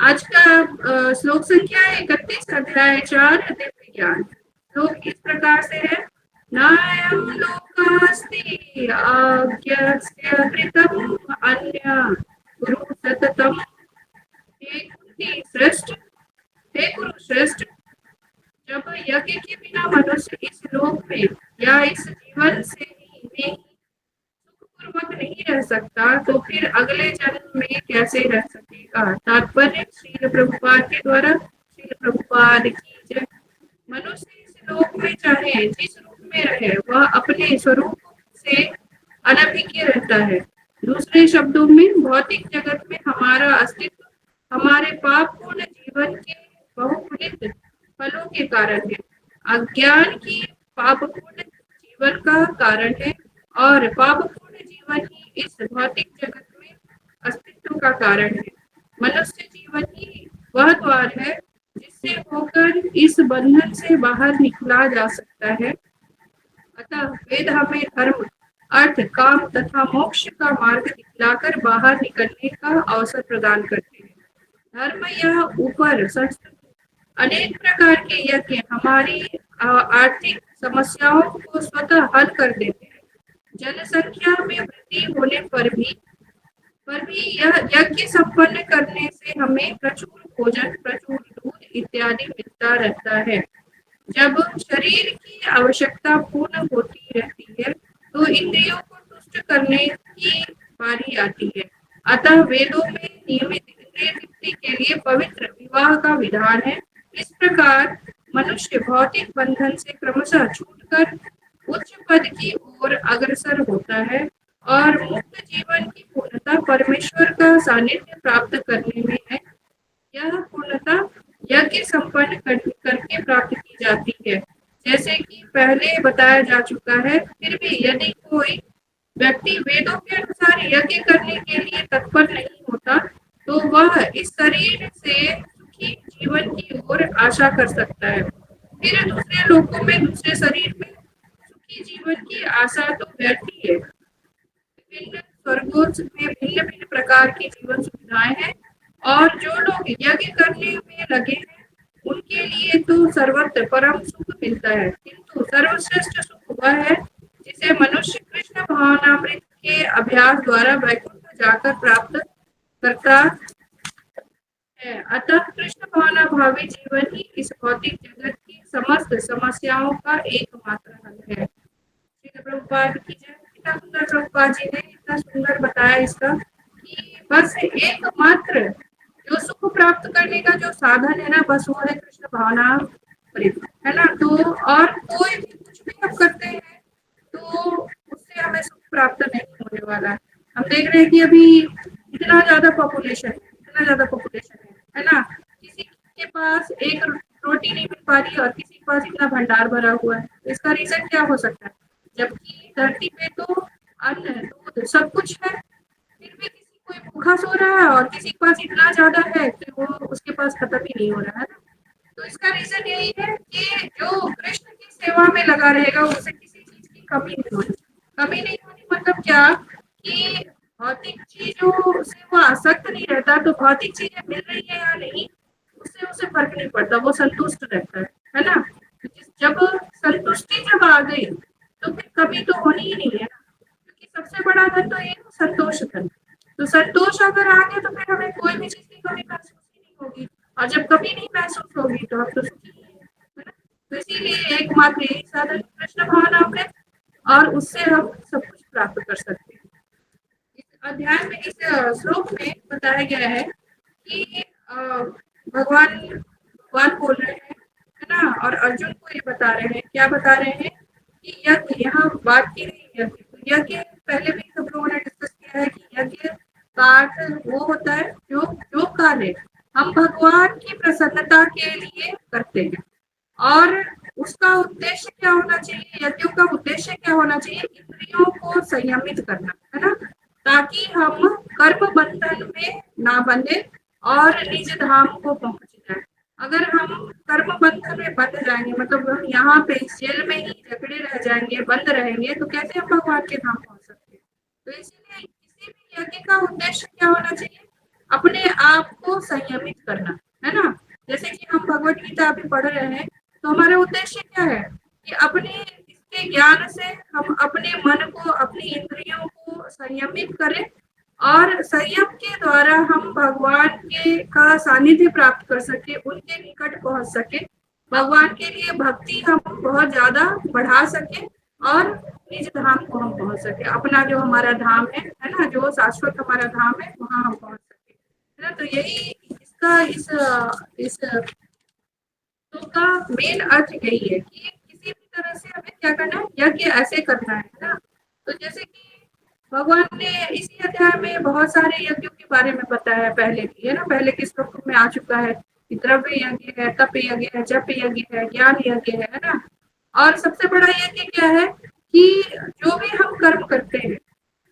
आज का श्लोक संख्या 31, अध्याय 4, दिव्य ज्ञान। श्लोक इस प्रकार से है। नायं लोकास्ति अज्ञस्य कृतम् अन्य गुरु सततम्। हे कुंती श्रेष्ठ, हे गुरु श्रेष्ठ, जब यज्ञ के बिना मनुष्य इस लोक में या इस जीवन से ही में सुखपूर्वक नहीं रह सकता, तो फिर अगले जन्म में कैसे रह सकेगा। तात्पर्य श्रील प्रभुपाद के द्वारा। श्रील प्रभुपाद की जय। मनुष्य इस लोक में चाहे जिस रूप में रहे, वह अपने स्वरूप से अनभिज्ञ रहता है। दूसरे शब्दों में भौतिक जगत में हमारा अस्तित्व हमारे पापपूर्ण जीवन के बहुगुणित फलों के कारण है। अज्ञान की पापपूर्ण जीवन का कारण है और पापपूर्ण जीवन ही इस भौतिक जगत में अस्तित्व का कारण है। मनुष्य जीवन ही वह द्वार है जिससे होकर इस बंधन से बाहर निकला जा सकता है। अतः वेद हमें धर्म, अर्थ, काम तथा मोक्ष का मार्ग दिखलाकर बाहर निकलने का अवसर प्रदान करते हैं। धर्म या ऊपर संस्कृत अनेक प्रकार के यज्ञ हमारी आर्थिक समस्याओं को स्वतः हल कर देते हैं। जनसंख्या में वृद्धि होने पर भी यह यज्ञ संपन्न करने से हमें प्रचुर भोजन, प्रचुर दूध इत्यादि मिलता रहता है। जब शरीर की आवश्यकता पूर्ण होती रहती है, तो इंद्रियों को तुष्ट करने की बारी आती है। अतः वेदों में नियमित इंद्रिय तृप्ति के लिए पवित्र विवाह का विधान है। इस प्रकार मनुष्य भौतिक बंधन से क्रमशः छूटकर उच्च पद की ओर अग्रसर होता है और मुक्त जीवन की पूर्णता परमेश्वर का सानिध्य प्राप्त करने में है। यह पूर्णता यज्ञ संपन्न करके प्राप्त की जाती है, जैसे कि पहले बताया जा चुका है। फिर भी यदि कोई व्यक्ति वेदों के अनुसार यज्ञ करने के लिए तत्पर नहीं होता, तो वह इस शरीर से सुखी जीवन की ओर आशा कर सकता है। फिर दूसरे लोकों में, दूसरे शरीर में सुखी जीवन की आशा तो व्यर्थ ही है। विभिन्न स्वर्गों में भिन्न भिन्न प्रकार की जीवन सुविधाएं हैं और जो लोग यज्ञ करने में लगे हैं, उनके लिए तो सर्वत्र परम सुख मिलता है। किंतु सर्वश्रेष्ठ सुख वह है जिसे मनुष्य कृष्ण भावनामृत के अभ्यास द्वारा वैकुंठ जाकर प्राप्त करता है। अतः कृष्ण भावना भावी जीवन ही इस भौतिक जगत की समस्त समस्याओं का एकमात्र हल है। श्रील प्रभुपाद की जय। इतना सुंदर प्रभुपाद जी ने इतना सुंदर बताया इसका कि बस एकमात्र जो सुख प्राप्त करने का जो साधन है ना, बस वो है कृष्ण भावना अमृत, है ना। तो और कोई भी कुछ भी हम करते हैं तो उससे हमें सुख प्राप्त नहीं होने वाला है। हम देख रहे हैं कि अभी इतना ज्यादा पॉपुलेशन है ना। किसी के पास एक रोटी नहीं मिल पा रही है और किसी के पास इतना भंडार भरा हुआ है। इसका रीजन क्या हो सकता है? जबकि धरती पे तो अन्न, दूध सब कुछ है, फिर भी किसी कोई भूखा सो रहा है और किसी के पास इतना ज्यादा है कि वो उसके पास खत्म ही नहीं हो रहा है ना। तो इसका रीजन यही है कि जो कृष्ण की सेवा में लगा रहेगा, उसे किसी चीज की कमी नहीं होगी। कमी नहीं होनी मतलब क्या कि भौतिक चीजों से वो आसक्त नहीं रहता, तो भौतिक चीजें मिल रही है या नहीं उससे उसे फर्क नहीं पड़ता, वो संतुष्ट रहता है ना। जब संतुष्टि जब आ गई तो फिर कमी तो होनी ही नहीं है ना, क्योंकि सबसे बड़ा धन तो ये संतोष धन। तो संतोष अगर आ गया तो फिर हमें कोई भी चीज की कमी महसूस ही नहीं होगी, और जब कमी नहीं महसूस होगी तो हम तो सुखी ही हैं, है ना। तो इसीलिए एकमात्र यही साधन कृष्ण भावना में, और उससे हम सब कुछ प्राप्त कर सकते हैं। इस अध्याय में, इस श्लोक में बताया गया है कि भगवान भगवान बोल रहे हैं, है ना, और अर्जुन को ये बता रहे हैं, क्या बता रहे हैं कि यज्ञ, यहाँ बात की गई यज्ञ, तो यज्ञ पहले भी सब लोगों ने डिस्कस किया है कि यज्ञ का अर्थ वो होता है जो जो कार्य हम भगवान की प्रसन्नता के लिए करते हैं। और उसका उद्देश्य क्या होना चाहिए? यज्ञों का उद्देश्य क्या होना चाहिए? इंद्रियों को संयमित करना, है ना, ताकि हम कर्म बंधन में ना बंधे और निज धाम को पहुंच जाए। अगर हम कर्म बंधन में बंध जाएंगे, मतलब हम यहाँ पे इस जेल में ही जकड़े रह जाएंगे, बंद रहेंगे, तो कैसे हम भगवान के धाम पहुंच सकते हैं? तो इसीलिए किसी भी यज्ञ का उद्देश्य क्या होना चाहिए? अपने आप को संयमित करना, है ना। जैसे कि हम भगवत गीता अभी पढ़ रहे हैं, तो हमारा उद्देश्य क्या है कि अपने इसके ज्ञान से हम अपने मन को, अपनी इंद्रियों को संयमित करें, और संयम के द्वारा हम भगवान के का सानिध्य प्राप्त कर सके, उनके निकट पहुंच सके, भगवान के लिए भक्ति हम बहुत ज्यादा बढ़ा सके, और निज धाम को हम पहुंच सके, अपना जो हमारा धाम है ना, जो शाश्वत हमारा धाम है, वहां हम पहुंच सके, है ना। तो यही इसका इस तो का मेन अर्थ यही है कि किसी भी तरह से हमें क्या करना है, यज्ञ ऐसे करना है ना। तो जैसे कि भगवान ने इसी अध्याय में बहुत सारे यज्ञों के बारे में बताया है पहले भी, है ना, पहले के श्लोक में आ चुका है कि द्रव्य यज्ञ है, तप यज्ञ है, जप यज्ञ है, ज्ञान यज्ञ है ना। और सबसे बड़ा यज्ञ क्या है कि जो भी हम कर्म करते हैं,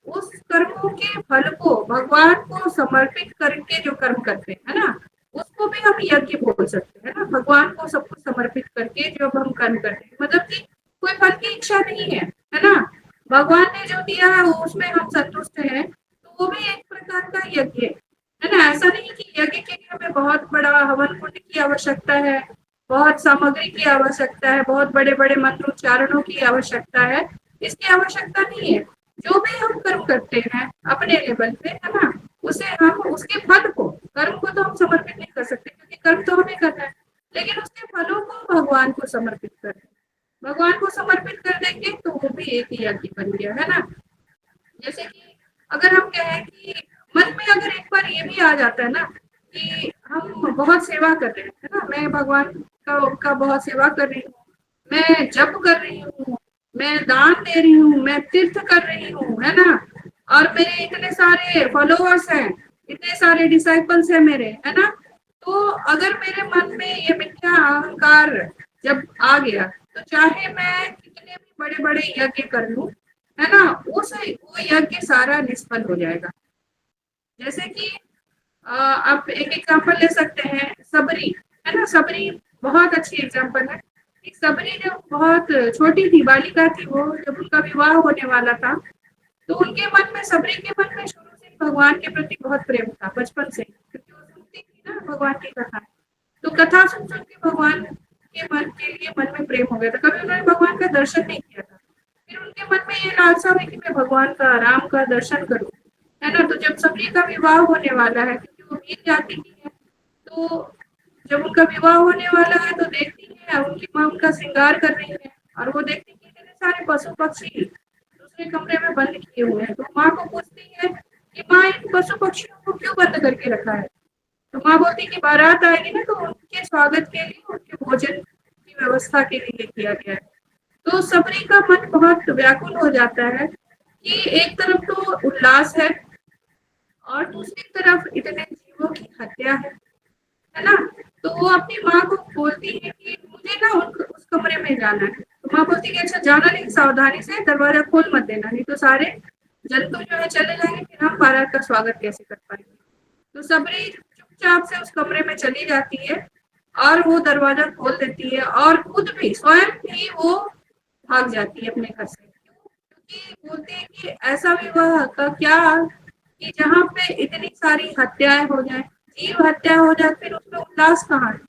उस कर्मों के फल को भगवान को समर्पित करके जो कर्म करते हैं, है ना, उसको भी हम यज्ञ बोल सकते हैं ना। भगवान को सब कुछ समर्पित करके जब हम कर्म करते हैं, मतलब कि कोई फल की इच्छा नहीं है ना, भगवान ने जो दिया है वो उसमें हम संतुष्ट हैं, तो वो भी एक प्रकार का यज्ञ है ना। ऐसा नहीं कि यज्ञ के लिए हमें बहुत बड़ा हवन कुंड की आवश्यकता है, बहुत सामग्री की आवश्यकता है, बहुत बड़े बड़े मंत्रोच्चारणों की आवश्यकता है, इसकी आवश्यकता नहीं है। जो भी हम कर्म करते हैं अपने लेवल पे, है ना, उसे हम उसके फल को, कर्म को तो हम समर्पित नहीं कर सकते क्योंकि कर्म तो हमें करना है, लेकिन उसके फलों को भगवान को समर्पित करें, भगवान को समर्पित कर देंगे तो वो भी एक ही यज्ञ बन गया, है ना। जैसे कि अगर हम कहें कि मन में अगर एक बार ये भी आ जाता है ना कि हम बहुत सेवा कर रहे हैं, है ना, मैं भगवान का बहुत सेवा कर रही हूँ, मैं जप कर रही हूँ, मैं दान दे रही हूँ, मैं तीर्थ कर रही हूँ, है ना, और मेरे इतने सारे फॉलोअर्स हैं, इतने सारे डिसाइपल्स हैं मेरे, है ना। तो अगर मेरे मन में ये मिथ्या अहंकार जब आ गया, तो चाहे मैं कितने भी बड़े बड़े यज्ञ कर लूं, है ना, उस वो यज्ञ सारा निष्फल हो जाएगा। जैसे कि आप एक एग्जांपल ले सकते हैं, सबरी, है ना, सबरी बहुत अच्छी एग्जांपल है। कि सबरी जब बहुत छोटी थी, बालिका थी, वो जब उनका विवाह होने वाला था, तो उनके मन में, सबरी के मन में शुरू से भगवान के प्रति बहुत प्रेम था, बचपन से, क्योंकि वो सुनती थी ना भगवान की कथा। तो कथा सुन सुन के भगवान के मन के लिए मन में प्रेम हो गया था, कभी उन्होंने भगवान का दर्शन नहीं किया था। फिर उनके मन में ये लालसा हुई कि मैं भगवान का, राम का दर्शन करूं, है ना। तो जब सबरी का विवाह होने वाला है, क्योंकि वो वीर जाति की है, तो जब उनका विवाह होने वाला है तो देखती है उनकी माँ उनका श्रृंगार कर रही है, और वो देखती है इतने सारे पशु पक्षी दूसरे कमरे में बंद किए हुए हैं, तो माँ को पूछती है कि माँ इन पशु पक्षियों को क्यों बंद करके रखा है। तो माँ बोलती कि बारात आएगी ना, तो उनके स्वागत के लिए, उनके भोजन की व्यवस्था के लिए किया गया है। तो सबरी का मन बहुत व्याकुल हो जाता है कि एक तरफ तो उल्लास और दूसरी तरफ इतने जीवों की हत्या है ना। तो वो अपनी माँ को बोलती है कि मुझे ना उस कमरे में जाना है। तो माँ बोलती है कि अच्छा जाना, लेकिन सावधानी से दरवाजा खोल मत देना, नहीं तो सारे जंतु जो है चले जाएंगे, फिर हम बारात का स्वागत कैसे कर पाएंगे। तो सबरी चुपचाप से उस कमरे में चली जाती है, और वो दरवाजा खोल देती है, और खुद भी, स्वयं भी वो भाग जाती है अपने घर से। क्योंकि बोलते हैं कि ऐसा विवाह का क्या कि जहाँ पे इतनी सारी हत्याएं हो जाए, जीव हत्या हो जाए, फिर उसमें उल्लास कहाँ है।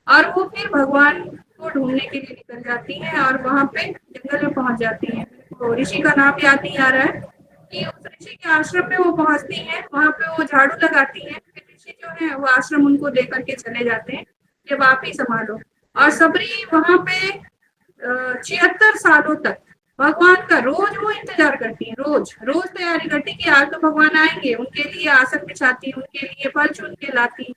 और वो फिर भगवान को ढूंढने के लिए निकल जाती हैं, और वहां पे जंगल में पहुंच जाती हैं। तो ऋषि का नाम याद नहीं आ रहा है, कि उस ऋषि के आश्रम में वो पहुंचती हैं, वहां पे वो झाड़ू लगाती हैं, फिर ऋषि जो है वो आश्रम उनको दे करके चले जाते हैं कि अब आप ही संभालो। और सबरी वहां पे 76 सालों तक भगवान का रोज वो इंतजार करती है, रोज रोज तैयारी करती है कि आज तो भगवान आएंगे, उनके लिए आसन बिछाती, उनके लिए फल चुन के लाती,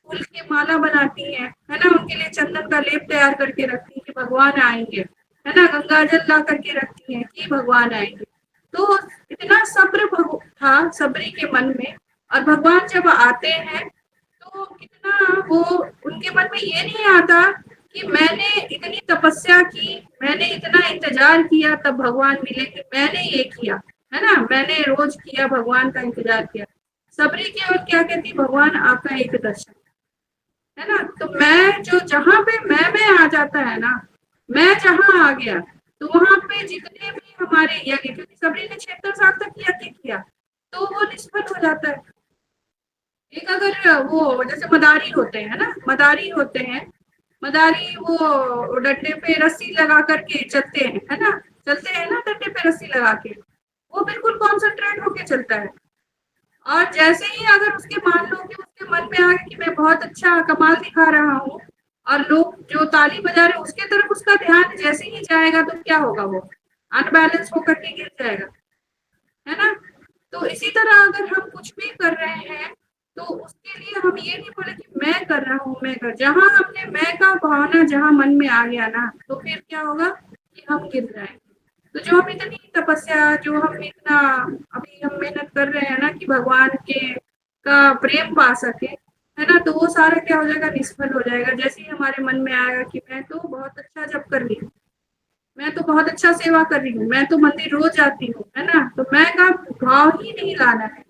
फूल की माला बनाती है ना, उनके लिए चंदन का लेप तैयार करके रखती है कि भगवान आएंगे, है ना, गंगा जल ला करके रखती है कि भगवान आएंगे। तो इतना सब्र था सबरी के मन में, और भगवान जब आते हैं तो कितना वो, उनके मन में ये नहीं आता कि मैंने इतनी तपस्या की, मैंने इतना इंतजार किया तब भगवान मिले, कि मैंने ये किया, है ना, मैंने रोज किया, भगवान का इंतजार किया। सबरी केवल क्या कहती, भगवान आपका एक दर्शन, है ना। तो मैं जो, जहां पे मैं आ जाता है ना, मैं जहां आ गया, तो वहां पे जितने भी हमारे यज्ञ, क्योंकि सबरी ने 76 साल तक यज्ञ किया, तो वो निष्फल हो जाता है। एक अगर वो जैसे मदारी होते हैं ना, मदारी होते हैं, मदारी वो डंडे पे रस्सी लगा करके चलते हैं, है ना, चलते हैं ना डंडे पे रस्सी लगा के, वो बिल्कुल कॉन्सेंट्रेट होके चलता है। और जैसे ही अगर उसके मान लो कि उसके मन में आ गया कि मैं बहुत अच्छा कमाल दिखा रहा हूँ, और लोग जो ताली बजा रहे हैं उसके तरफ उसका ध्यान जैसे ही जाएगा, तो क्या होगा, वो अनबैलेंस होकर के गिर जाएगा, है ना। तो इसी तरह अगर हम कुछ भी कर रहे हैं, तो उसके लिए हम ये नहीं बोले कि मैं कर रहा हूँ, मैं कर, जहां हमने मैं का भावना जहां मन में आ गया ना, तो फिर क्या होगा कि हम गिर जाएंगे। तो जो हम इतनी तपस्या, जो हम इतना अभी हम मेहनत कर रहे हैं ना कि भगवान के का प्रेम पा सके, है ना, तो वो सारा क्या हो जाएगा, निष्फल हो जाएगा। जैसे ही हमारे मन में आएगा कि मैं तो बहुत अच्छा जप कर रही हूँ, मैं तो बहुत अच्छा सेवा कर रही हूँ, मैं तो मंदिर रोज आती हूँ, है ना, तो मैं का भाव ही नहीं लाना है,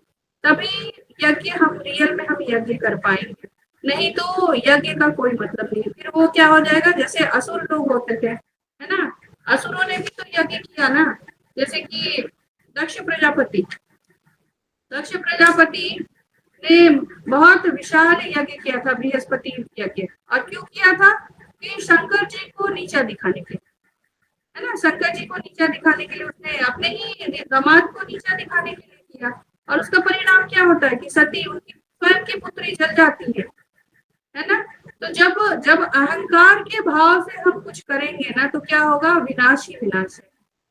तभी यज्ञ हम रियल में हम यज्ञ कर पाएंगे। नहीं तो यज्ञ का कोई मतलब नहीं, फिर वो क्या हो जाएगा, जैसे असुर लोग होते थे, है ना, असुरों ने भी तो यज्ञ किया ना। जैसे कि दक्ष प्रजापति, दक्ष प्रजापति ने बहुत विशाल यज्ञ किया था, बृहस्पति यज्ञ। और क्यों किया था, कि शंकर जी को नीचा दिखाने के लिए, है ना, शंकर जी को नीचा दिखाने के लिए उसने अपने ही दामाद को नीचा दिखाने के लिए किया। और उसका परिणाम क्या होता है कि सती उनकी स्वयं की पुत्री जल जाती है ना। तो जब जब अहंकार के भाव से हम कुछ करेंगे ना, तो क्या होगा, विनाश ही विनाश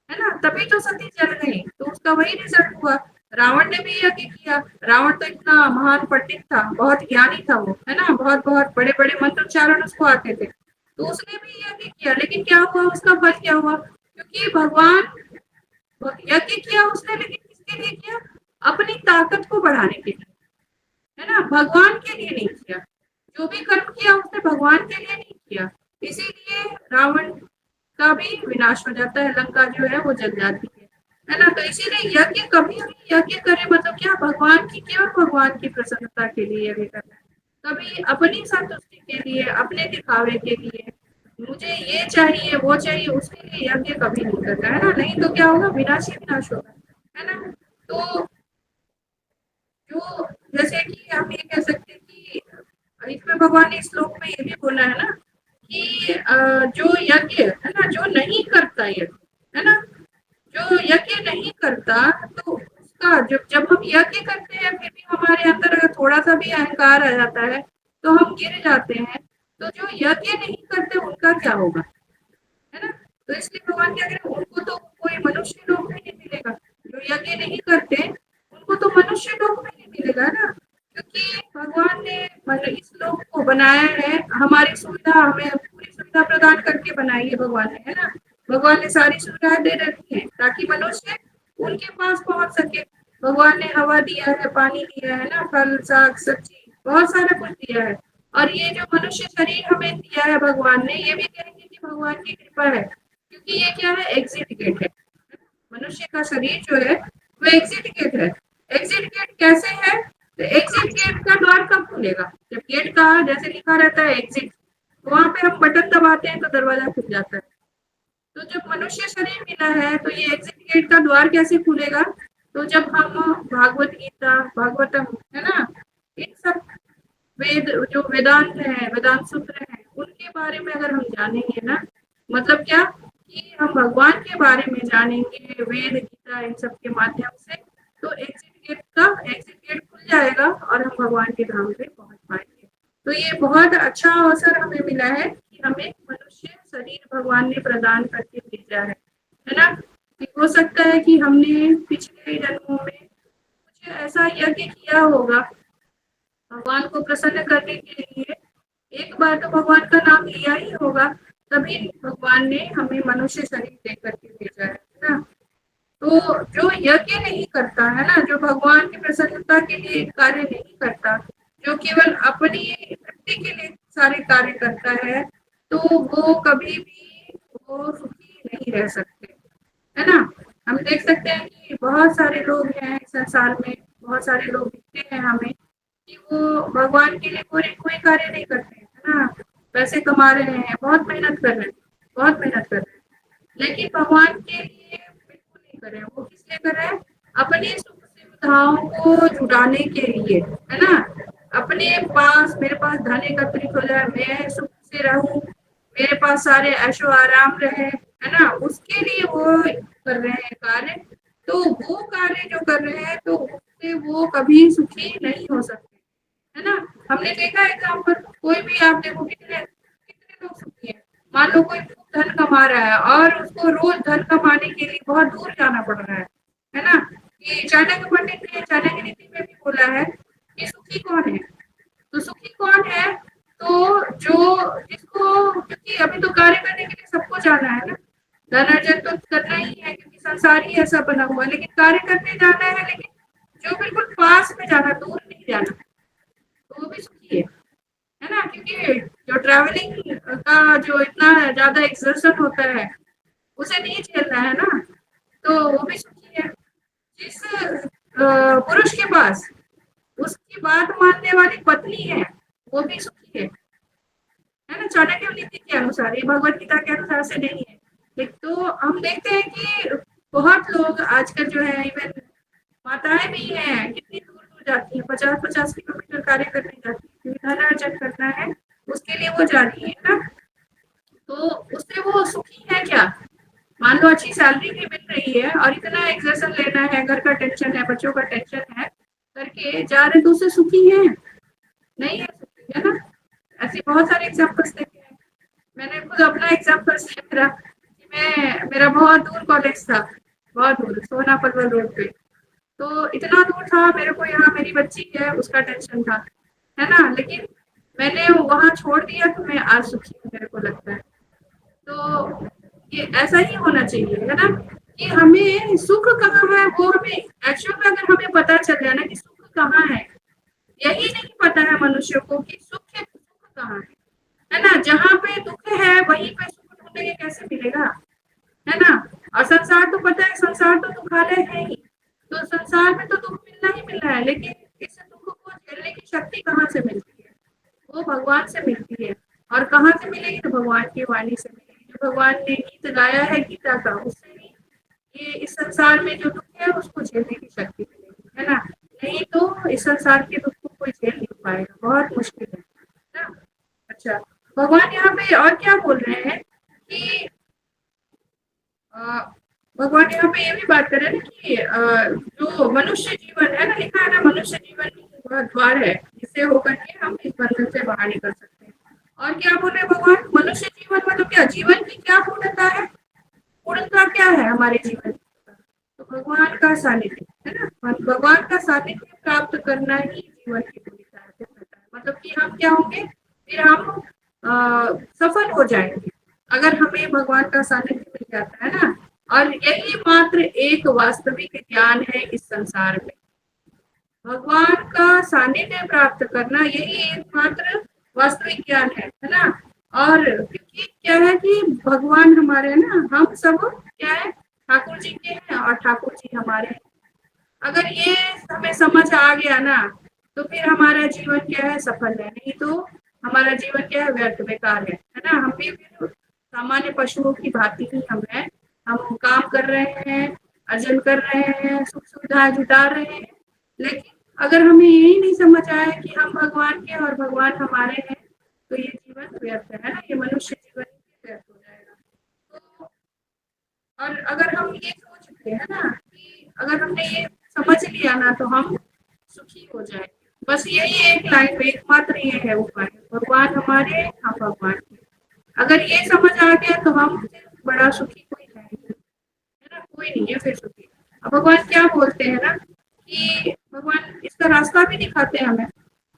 है ना। तभी तो सती जल गई, तो उसका वही रिजल्ट हुआ। रावण ने भी यज्ञ किया, रावण तो इतना महान पंडित था, बहुत ज्ञानी था वो, है ना, बहुत बहुत बड़े बड़े मंत्रोच्चारण उसको आते थे, तो उसने भी यज्ञ किया, लेकिन क्या हुआ, उसका फल क्या हुआ, क्योंकि भगवान यज्ञ किया उसने, लेकिन किसके लिए किया, अपनी ताकत को बढ़ाने के लिए, है ना, भगवान के लिए नहीं किया। जो भी कर्म किया उसने भगवान के लिए नहीं किया, इसीलिए रावण का भी विनाश हो जाता है, लंका जो है वो जल जाती है ना। तो इसीलिए यज्ञ कभी भी यज्ञ करे मतलब क्या, भगवान की, केवल भगवान की प्रसन्नता के लिए यज्ञ करना है, कभी अपनी संतुष्टि के लिए, अपने दिखावे के लिए, मुझे ये चाहिए वो चाहिए, उसके लिए यज्ञ कभी नहीं करना, है ना, नहीं तो क्या होगा, विनाश ही विनाश होगा, है ना। तो जो जैसे कि हम ये कह सकते हैं कि इसमें भगवान ने श्लोक में ये भी बोला है ना कि जो यज्ञ है ना, जो नहीं करता यज्ञ, है ना, जो यज्ञ नहीं करता, तो उसका जब जब हम यज्ञ करते हैं फिर भी हमारे अंदर अगर थोड़ा सा भी अहंकार आ जाता है, तो हम गिर जाते हैं। तो जो यज्ञ नहीं करते उनका क्या होगा, है ना। तो इसलिए भगवान क्या करें, उनको तो कोई मनुष्य लोग भी नहीं मिलेगा, जो यज्ञ नहीं करते उनको तो मनुष्य लोग भी नहीं मिलेगा ना, क्योंकि भगवान ने मतलब इस लोक को बनाया है हमारी सुविधा, हमें पूरी सुविधा प्रदान करके बनाई है भगवान ने, है ना। भगवान ने सारी सुविधाएं दे रखी है ताकि मनुष्य उनके पास पहुंच सके। भगवान ने हवा दिया है, पानी दिया है ना, फल साग सब्जी बहुत सारा कुछ दिया है। और ये जो मनुष्य शरीर हमें दिया है भगवान ने, ये भी कहेंगे कि भगवान की कृपा है, क्योंकि ये क्या है, एग्जिट गेट है। मनुष्य का शरीर जो है वो एग्जिट गेट है। एग्जिट गेट कैसे है, तो एग्जिट गेट का द्वार कब खुलेगा, जब गेट का जैसे लिखा रहता है एग्जिट, तो वहां पे हम बटन दबाते हैं तो दरवाजा खुल जाता है। तो जब मनुष्य शरीर मिला है, तो ये एग्जिट गेट का द्वार कैसे खुलेगा, तो जब हम भागवत गीता, भागवतम, है ना, इन सब वेद, जो वेदांत है, वेदांत सूत्र है, उनके बारे में अगर हम जानेंगे ना, मतलब क्या, कि हम भगवान के बारे में जानेंगे वेद गीता इन सब के माध्यम से, तो एग्जिट गेट खुल जाएगा और हम भगवान के धाम पे पहुंच पाएंगे। तो ये बहुत अच्छा अवसर हमें मिला है कि हमें मनुष्य शरीर भगवान ने प्रदान करके भेजा है ना। कि हो सकता है कि हमने पिछले जन्मों में कुछ ऐसा यज्ञ किया होगा भगवान को प्रसन्न करने के लिए, एक बार तो भगवान का नाम लिया ही होगा, तभी भगवान ने हमें मनुष्य शरीर दे करके भेजा है ना। तो जो यज्ञ नहीं करता है ना, जो भगवान की प्रसन्नता के लिए कार्य नहीं करता, जो केवल अपनी तृप्ति के लिए सारे कार्य करता है, तो वो कभी भी वो सुखी नहीं रह सकते, है ना। हम देख सकते हैं कि बहुत सारे लोग हैं संसार में, बहुत सारे लोग दिखते हैं हमें कि वो भगवान के लिए कोई कोई कार्य नहीं करते, है ना, पैसे कमा रहे हैं, बहुत मेहनत कर रहे हैं, बहुत मेहनत कर रहे हैं, लेकिन भगवान के लिए बिल्कुल नहीं कर रहे हैं। वो किस लिए कर रहे हैं, अपनी सुख सुविधाओं को जुटाने के लिए, है ना, अपने पास, मेरे पास धन एकत्रित हो जाए, मैं सुख से रहूं, मेरे पास सारे ऐशो आराम रहे, है ना, उसके लिए वो कर रहे हैं कार्य। तो वो कार्य जो कर रहे हैं तो उससे वो कभी सुखी नहीं हो सकते, है ना। हमने देखा एग्जाम्पल, कोई भी आप देखो, कितने कितने लोग सुखी हैं। मान लो कोई खूब धन कमा रहा है और उसको रोज धन कमाने के लिए बहुत दूर जाना पड़ रहा है ना। कि चाणक्य पंडित ने चाणक्य नीति में भी बोला है कि सुखी कौन है। तो सुखी कौन है, तो जो जिसको, क्योंकि अभी तो कार्य करने के लिए सबको जाना है ना, धन अर्जन तो करना ही है क्योंकि संसार ही ऐसा बना हुआ है, लेकिन कार्य करने जाना है, लेकिन जो बिल्कुल पास में जाना, दूर नहीं जाना, तो वो भी सुखी है ना। क्योंकि जो ट्रैवलिंग का जो इतना ज्यादा एक्सर्शन होता है उसे नहीं झेलना है ना, तो वो भी सुखी है। जिस पुरुष के पास उसकी बात मानने वाली पत्नी है वो भी सुखी है ना। चाणक्य नीति के अनुसार, ये भगवत गीता के अनुसार से नहीं है। तो हम देखते हैं कि बहुत लोग आजकल जो है, इवन माताएं भी हैं, कितनी दूर दूर जाती है, 50-50 किलोमीटर कार्य करने जाती है, धन अर्जन करना है, उसके लिए वो जा रही है ना। तो उससे वो सुखी है क्या? मान लो अच्छी सैलरी भी मिल रही है और इतना एक्सर्शन लेना है, घर का टेंशन है, बच्चों का टेंशन है, करके जा रहे, तो उससे सुखी है नहीं है, सुखी है ना। ऐसे बहुत सारे एग्जाम्पल्स देखे हैं। मैंने खुद अपना एग्जाम्पल से, मेरा बहुत दूर कॉलेज था, बहुत दूर, सोना पलवल रोड पे। तो इतना दूर था, मेरे को यहाँ मेरी बच्ची है उसका टेंशन था, है ना। लेकिन मैंने वहां छोड़ दिया तो मैं आज सुखी हूँ, मेरे को लगता है। तो ये ऐसा ही होना चाहिए, है ना, कि हमें सुख कहाँ है वो हमें एक्चुअल में, अगर हमें पता चल जाए ना कि सुख कहाँ है, यही नहीं पता है मनुष्य को कि सुख कहाँ है ना। जहाँ पे दुख है वहीं पे सुख ढूंढेंगे, कैसे मिलेगा, है ना। और संसार तो पता है, संसार तो दुखालय है ही, तो संसार में तो दुख मिलना ही मिल रहा है, लेकिन इस दुख को झेलने की शक्ति कहाँ से मिलती है? वो भगवान से मिलती है। और कहाँ से मिलेगी? तो भगवान की वाणी से मिलेगी। जो भगवान ने गीत गाया है गीता का, उससे ही ये इस संसार में जो दुख है उसको झेलने की शक्ति मिलेगी, है ना। नहीं तो इस संसार के दुख को कोई झेल नहीं पाएगा, बहुत मुश्किल है ना। अच्छा, भगवान यहाँ पे और क्या बोल रहे हैं कि भगवान यहाँ पे ये भी बात कर रहे हैं ना कि जो मनुष्य जीवन है ना, लिखा है ना, मनुष्य जीवन वह द्वार है जिससे होकर के हम इस बंधन से बाहर निकल सकते हैं। और क्या बोल रहे हैं भगवान? मनुष्य जीवन मतलब क्या? जीवन की क्या पूर्णता है? पूर्णता क्या है हमारे जीवन की? तो भगवान का सानिध्य, है ना, भगवान का सानिध्य प्राप्त करना ही जीवन की पूर्णता है। मतलब कि हम क्या होंगे, फिर हम सफल हो जाएंगे अगर हमें भगवान का सानिध्य मिल जाता है ना। और यही मात्र एक वास्तविक ज्ञान है इस संसार में, भगवान का सानिध्य प्राप्त करना, यही एकमात्र वास्तविक ज्ञान है ना। और क्योंकि क्या है कि भगवान हमारे ना, हम सब क्या है, ठाकुर जी के हैं और ठाकुर जी हमारे हैं। अगर ये हमें समझ आ गया ना, तो फिर हमारा जीवन क्या है, सफल है। नहीं तो हमारा जीवन क्या है, व्यर्थ बेकार है ना। हम भी फिर सामान्य पशुओं की भांति ही हम हैं। हम काम कर रहे हैं, अर्जन कर रहे हैं, सुख सुविधाएं जुटा रहे हैं, लेकिन अगर हमें यही नहीं समझ आया कि हम भगवान के और भगवान हमारे हैं, तो ये जीवन व्यर्थ है ना, ये मनुष्य जीवन ही व्यर्थ हो जाएगा। तो और अगर हम ये सोचते हैं ना कि अगर हमने ये समझ लिया ना, तो हम सुखी हो जाएंगे। बस यही एक लाइन में एकमात्र ये है उपाय, भगवान हमारे, हम भगवान के। अगर ये समझ आ गया तो हम बड़ा सुखी कोई है नहीं, है ना, कोई नहीं है फिर सुखी। अब भगवान क्या बोलते हैं ना कि भगवान इसका रास्ता भी दिखाते हैं हमें,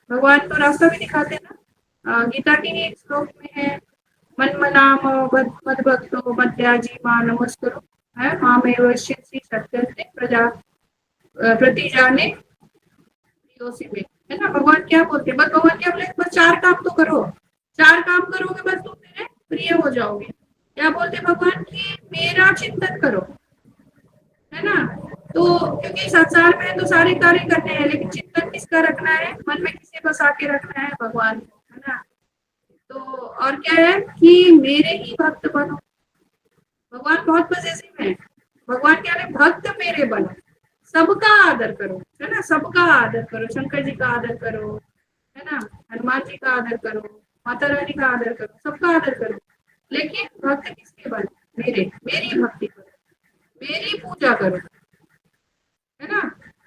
भगवान तो रास्ता भी दिखाते हैं ना। गीता के ही एक श्लोक में है, मन मनाम मद भक्तो मद्याजी मां नमस्कुरु, है मामेव शिष्य सत्यन्ते प्रजा प्रति जाने प्रियोसी में, है ना। भगवान क्या बोलते हैं? बस भगवान क्या बोले, बस चार काम तो करो, चार काम करोगे बस तुम मेरे प्रिय हो जाओगे। क्या बोलते भगवान की? मेरा चिंतन करो, है ना। तो क्योंकि संसार में तो सारे कार्य करने हैं, लेकिन चिंतन किसका रखना है? मन में किसे बसा के रखना है? भगवान को, है ना। तो और क्या है कि मेरे ही भक्त बनो। भगवान बहुत पॉजिटिव है। भगवान क्या है? भक्त मेरे बनो, सबका आदर करो, है ना, सबका आदर करो, शंकर जी का आदर करो, है ना। हनुमान जी का आदर करो, माता रानी का आदर करो, सबका आदर करो, लेकिन भक्त किसके बन? मेरे, मेरी भक्ति करो, मेरी पूजा करो, है ना।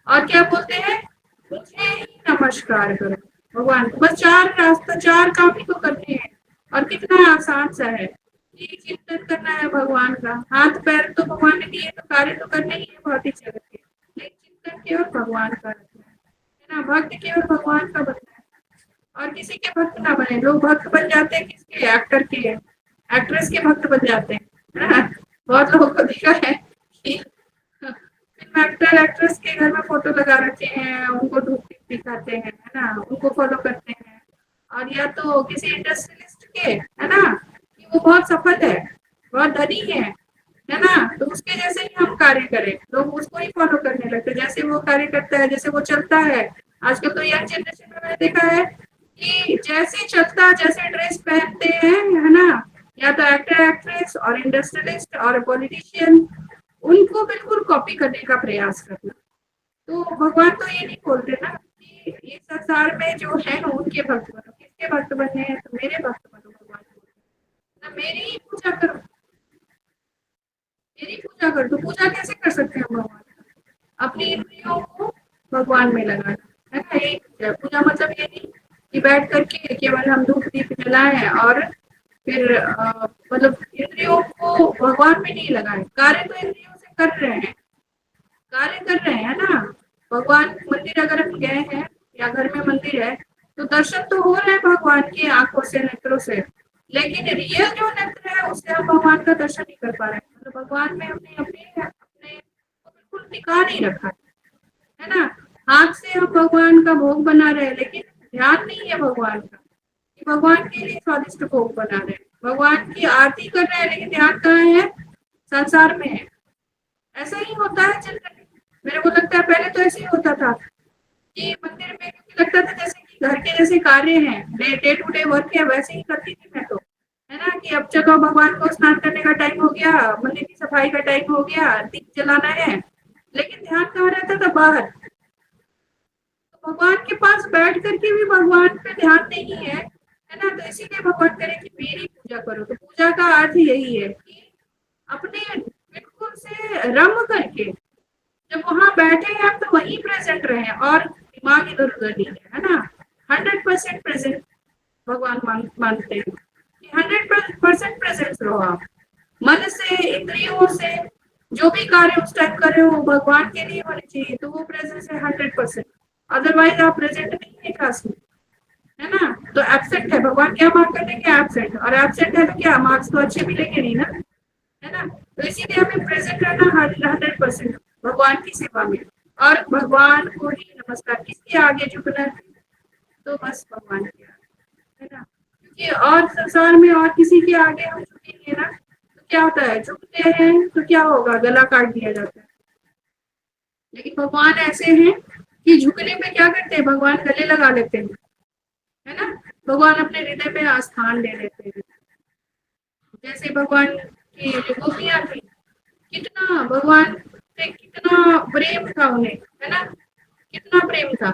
और क्या बोलते हैं? मुझे ही नमस्कार करो भगवान को। बस चार रास्ता, चार काम ही तो करने हैं। और कितना आसान सा है कि चिंतन करना है भगवान का। हाथ पैर तो भगवान ने दिए, तो कार्य तो करने ही है भौतिक जगत के, लेकिन चिंतन केवल भगवान का रखना है ना। भक्त केवल भगवान का बनना है, और किसी के भक्त ना बने। लोग भक्त बन जाते हैं किसके? एक्टर के, एक्ट्रेस के भक्त बन जाते हैं, है ना। बहुत लोगों को देखा है कि एक्टर एक्ट्रेस के घर में फोटो लगा रखे हैं, उनको धूप दिखाते हैं, है ना, उनको फॉलो करते हैं। और या तो किसी इंडस्ट्रियलिस्ट के, है ना, कि वो बहुत सफल है, बहुत धनी है ना, तो उसके जैसे ही हम कार्य करें, लोग उसको ही फॉलो करने लगते हैं, जैसे वो कार्य करता है, जैसे वो चलता है। आजकल तो यंग जनरेशन में मैंने देखा है कि जैसे चलता, जैसे ड्रेस पहनते हैं, है ना, या तो एक्टर एक्ट्रेस और इंडस्ट्रियलिस्ट और पॉलिटिशियन, उनको बिल्कुल कॉपी करने का प्रयास करना। तो भगवान तो ये नहीं बोलते ना कि इस संसार में जो है उनके भक्त बनो। किसके भक्त बनने हैं? तो मेरे भक्त बनो, भगवान बोलते हैं ना। मेरी ही पूजा करो, मेरी पूजा करो। तो पूजा कैसे कर सकते हैं भगवान? अपनी इंद्रियों को भगवान में लगाना, है ना। यही पूजा है। पूजा मतलब ये नहीं कि बैठ करके केवल हम धूप दीप जलाएं और फिर मतलब इंद्रियों को भगवान में नहीं लगाएं। कार्य तो इंद्रियों से कर रहे हैं, कार्य कर रहे हैं ना। भगवान मंदिर अगर हम गए हैं या घर में मंदिर है, तो दर्शन तो हो रहे हैं भगवान की आंखों से, नेत्रों से, लेकिन रियल जो नेत्र है उससे हम भगवान का दर्शन नहीं कर पा रहे हैं। मतलब भगवान में हमने अपने अपने को बिल्कुल टिका नहीं रखा है ना। हाथ से हम भगवान का भोग बना रहे हैं, लेकिन ध्यान नहीं है भगवान का कि भगवान के लिए स्वादिष्ट भोग बना रहे हैं। भगवान की आरती कर रहे हैं, लेकिन ध्यान कहाँ है? संसार में है। ऐसा ही होता है जनरली। मेरे को लगता है पहले तो ऐसे ही होता था कि मंदिर में, क्योंकि लगता था जैसे कि घर के जैसे कार्य हैं, डे टू डे वर्क है, वैसे ही करती थी मैं तो, है ना। कि अब चलो भगवान को स्नान करने का टाइम हो गया, मंदिर की सफाई का टाइम हो गया, दीप जलाना है, लेकिन ध्यान कहाँ रहता था? बाहर। तो भगवान के पास बैठ करके भी भगवान पे ध्यान नहीं है ना। तो इसीलिए भगवान करे कि मेरी पूजा करो। तो पूजा का अर्थ यही है कि अपने बिल्कुल से रम करके, जब वहां बैठे हैं आप, तो वहीं प्रेजेंट रहे और दिमाग इधर उधर नहीं है ना। 100% प्रेजेंट भगवान मानते हैं कि 100% प्रेजेंट रहो आप, मन से, इंद्रियों से। जो भी कार्य उस टाइम कर रहे हो वो भगवान के लिए होने चाहिए, तो वो प्रेजेंस है 100%। अदरवाइज आप प्रेजेंट नहीं है क्लास में, है ना। तो एबसेंट है, भगवान क्या मार्क कर देंगे? एबसेंट। और एबसेंट है तो क्या मार्क्स तो अच्छे मिलेंगे नहीं ना, है ना। तो इसीलिए हमें प्रेजेंट रहना 100% भगवान की सेवा में, और भगवान को ही नमस्कार। किसके आगे झुकना है? तो बस भगवान के आगे, है ना। क्योंकि और संसार में और किसी के आगे हम झुकेंगे ना, तो क्या होता है? झुकते हैं तो क्या होगा? गला काट दिया जाता है। लेकिन भगवान ऐसे हैं कि झुकने पे क्या करते हैं? भगवान गले लगा लेते हैं, है ना। भगवान अपने हृदय पे आस्थान ले लेते हैं। जैसे भगवान की जो गोपियां थी, कितना भगवान से कितना प्रेम था उन्हें, है ना, कितना प्रेम था।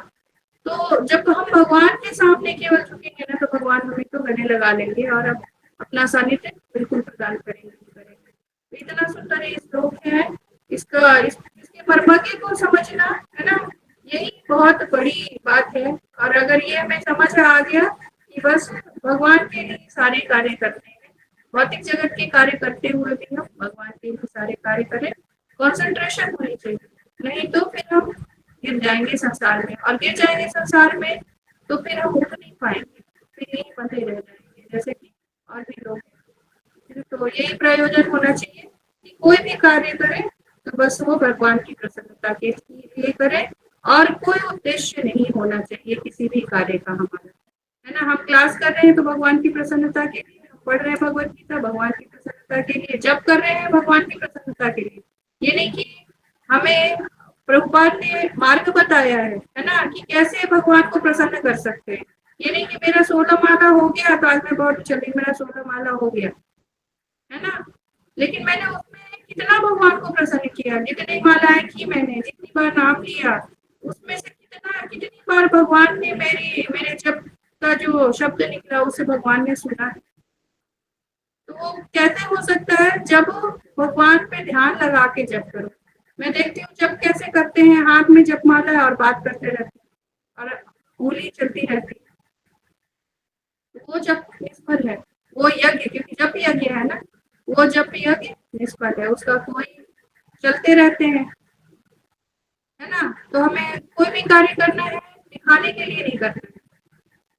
तो जब हम भगवान के सामने केवल झुकेंगे ना, तो भगवान हमें तो गले लगा लेंगे और अब अपना सानिध्य बिल्कुल प्रदान करेंगे। तो इतना सुंदर ये श्लोक है। इसके मर्मज्ञ को समझना, है ना, यही बहुत बड़ी बात है। और अगर ये हमें समझ आ गया कि बस भगवान के लिए सारे कार्य करते हैं, भौतिक जगत के कार्य करते हुए भी हम भगवान के लिए सारे कार्य करें, कंसंट्रेशन होनी चाहिए। नहीं तो फिर हम गिर जाएंगे संसार में, और गिर जाएंगे संसार में तो फिर हम उठ नहीं पाएंगे, फिर यही बंधे रह जाएंगे जैसे कि और भी लोग हैं। तो यही प्रयोजन होना चाहिए कि कोई भी कार्य करें तो बस वो भगवान की प्रसन्नता के लिए करें, और कोई उद्देश्य नहीं होना चाहिए किसी भी कार्य का हमारा, है ना। हम क्लास कर रहे हैं तो भगवान की प्रसन्नता के लिए, हम पढ़ रहे हैं भगवत गीता भगवान की प्रसन्नता के लिए, जब कर रहे हैं भगवान की प्रसन्नता के लिए। ये नहीं कि हमें प्रभुपाद ने मार्ग बताया है ना, कि कैसे भगवान को प्रसन्न कर सकते हैं। ये नहीं कि मेरा 16 माला हो गया तो आज मैं बहुत चली, मेरा 16 माला हो गया, है ना, लेकिन मैंने उसमें कितना भगवान को प्रसन्न किया, जितनी मालाएं की मैंने, जितनी बार नाम लिया, उसमें से कितना कितनी बार भगवान ने मेरे जप का जो शब्द निकला उसे भगवान ने सुना है। तो वो कैसे हो सकता है? जब भगवान पे ध्यान लगा के जप करो। मैं देखती हूँ जब कैसे करते हैं, हाथ में जपमाला है और बात करते रहते हैं और उंगली चलती रहती है। वो जप निष्फल है। वो यज्ञ, क्योंकि जप यज्ञ है ना, वो जप यज्ञ निष्फल है, उसका कोई चलते रहते हैं, है ना। तो हमें कोई भी कार्य करना है दिखाने के लिए नहीं करना है,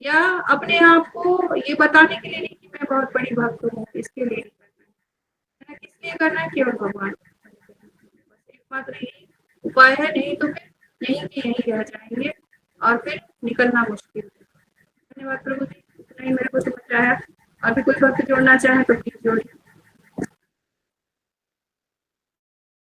या अपने आप को ये बताने के लिए नहीं कि मैं बहुत बड़ी भक्त हूँ, इसके लिए नहीं करना है ना। किस लिए करना है? केवल भगवान को। बस एकमात्र यही उपाय है, नहीं तो फिर यहीं के यहीं रह जाएंगे और फिर निकलना मुश्किल है। धन्यवाद प्रभु जी, इतना ही मेरे को समझ आया। अभी कोई वक्त जोड़ना चाहे तो प्लीज जोड़िए।